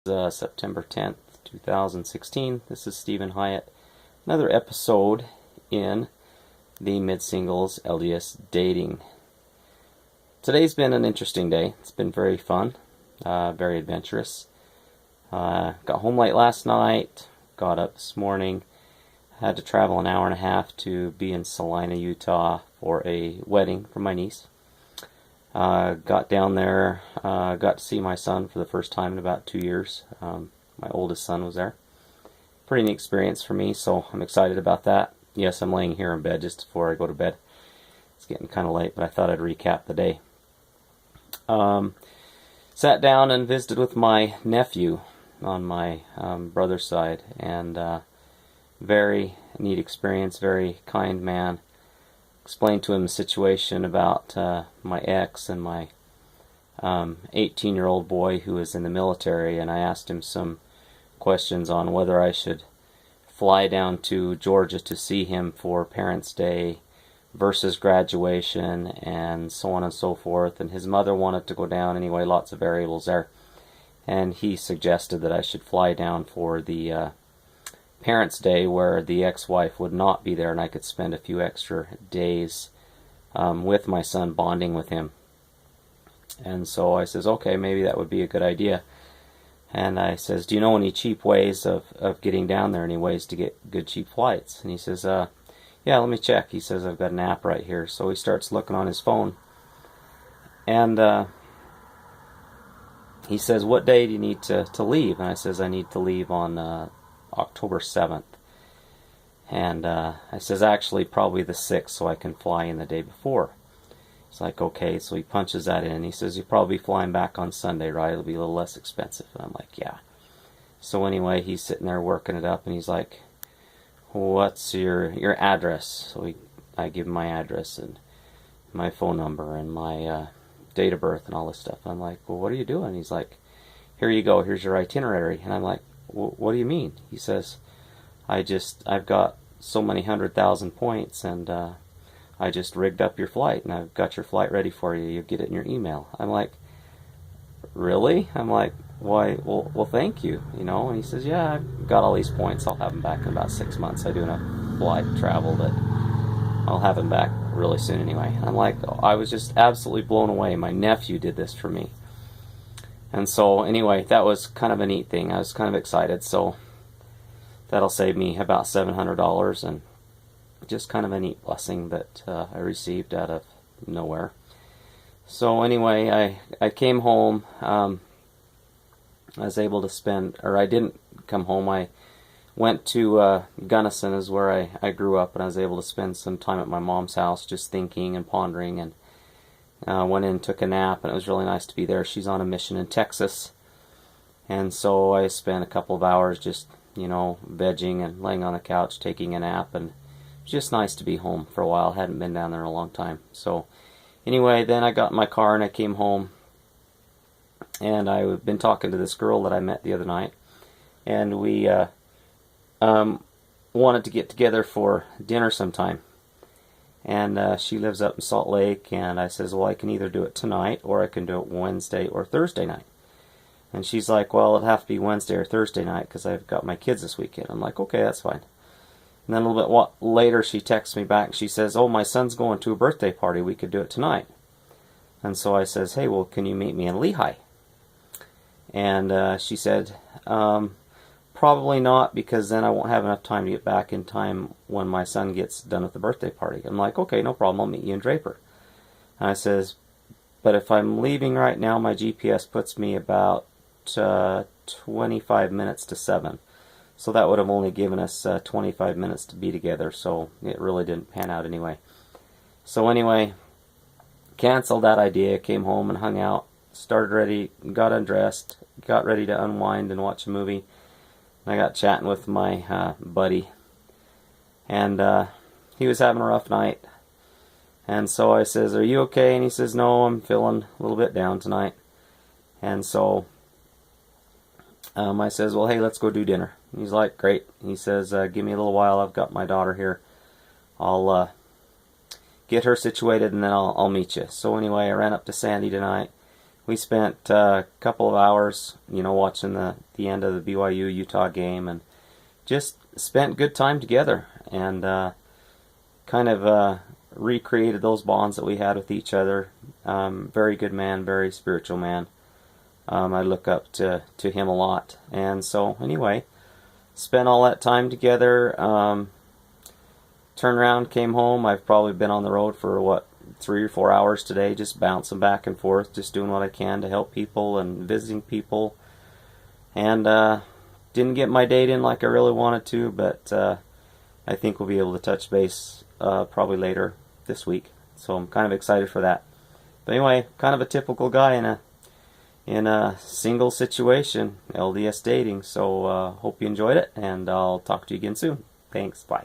September 10th, 2016. This is Stephen Hyatt. Another episode in the Mid-singles LDS dating. Today's been an interesting day. It's been very fun, very adventurous. Got home late last night, got up this morning, had to travel an hour and a half to be in Salina, Utah for a wedding for my niece. Got down there, got to see my son for the first time in about 2 years. My oldest son was there. Pretty neat experience for me, so I'm excited about that. Yes, I'm laying here in bed just before I go to bed. It's getting kind of late, but I thought I'd recap the day. Sat down and visited with my nephew on my brother's side, and very neat experience, very kind man. Explained to him the situation about my ex and my 18-year-old boy who is in the military, and I asked him some questions on whether I should fly down to Georgia to see him for Parents' Day versus graduation and so on and so forth. And his mother wanted to go down anyway, lots of variables there. And he suggested that I should fly down for the Parents' Day, where the ex-wife would not be there and I could spend a few extra days with my son, bonding with him. And so I says, okay, maybe that would be a good idea. And I says, do you know any cheap ways of getting down there, any ways to get good cheap flights? And he says, yeah, let me check. He says, I've got an app right here. So he starts looking on his phone. And he says, what day do you need to leave? And I says, I need to leave on October 7th. And I says, actually probably the 6th, so I can fly in the day before. It's like, okay, so he punches that in. He says, you'll probably be flying back on Sunday, right? It'll be a little less expensive. And I'm like, yeah. So anyway, he's sitting there working it up, and he's like, what's your address? So I give him my address and my phone number and my date of birth and all this stuff. And I'm like, well, what are you doing? He's like, here you go, here's your itinerary. And I'm like, what do you mean? He says, I've got so many 100,000 points, and I just rigged up your flight, and I've got your flight ready for you. You'll get it in your email. I'm like, really? I'm like, why? Well, thank you. You know. And he says, yeah, I've got all these points. I'll have them back in about 6 months. I do enough flight travel that I'll have them back really soon anyway. I'm like, I was just absolutely blown away. My nephew did this for me. And so anyway, that was kind of a neat thing. I was kind of excited. So that'll save me about $700, and just kind of a neat blessing that I received out of nowhere. So anyway, I came home. I was able to spend, or I didn't come home. I went to Gunnison, is where I grew up, and I was able to spend some time at my mom's house just thinking and pondering, and went in and took a nap, and it was really nice to be there. She's on a mission in Texas, and so I spent a couple of hours just, vegging and laying on the couch taking a nap, and it was just nice to be home for a while. Hadn't been down there in a long time. So anyway, then I got in my car and I came home, and I've been talking to this girl that I met the other night, and we wanted to get together for dinner sometime. And she lives up in Salt Lake, and I says, well, I can either do it tonight, or I can do it Wednesday or Thursday night. And she's like, well, it'll have to be Wednesday or Thursday night because I've got my kids this weekend. I'm like, okay, that's fine. And then a little bit later, she texts me back. She says, oh, my son's going to a birthday party. We could do it tonight. And so I says, hey, well, can you meet me in Lehi? And she said, probably not, because then I won't have enough time to get back in time when my son gets done with the birthday party. I'm like, okay, no problem. I'll meet you in Draper. And I says, but if I'm leaving right now, my GPS puts me about 25 minutes to 7. So that would have only given us 25 minutes to be together, so it really didn't pan out anyway. So anyway, canceled that idea, came home and hung out, started ready, got undressed, got ready to unwind and watch a movie. And I got chatting with my buddy, and he was having a rough night. And so I says, are you okay? And he says, no, I'm feeling a little bit down tonight. And so I says, well, hey, let's go do dinner. And he's like, great. He says, give me a little while. I've got my daughter here. I'll get her situated, and then I'll meet you. So anyway, I ran up to Sandy tonight. we spent a couple of hours, watching the end of the BYU Utah game, and just spent good time together, and kind of recreated those bonds that we had with each other. Very good man, very spiritual man. I look up to him a lot, and so anyway, spent all that time together. Turned around, came home. I've probably been on the road for 3 or 4 hours today, just bouncing back and forth, just doing what I can to help people and visiting people. And didn't get my date in like I really wanted to, but I think we'll be able to touch base probably later this week. So I'm kind of excited for that. But anyway, kind of a typical guy in a single situation, LDS dating. So hope you enjoyed it, and I'll talk to you again soon. Thanks. Bye.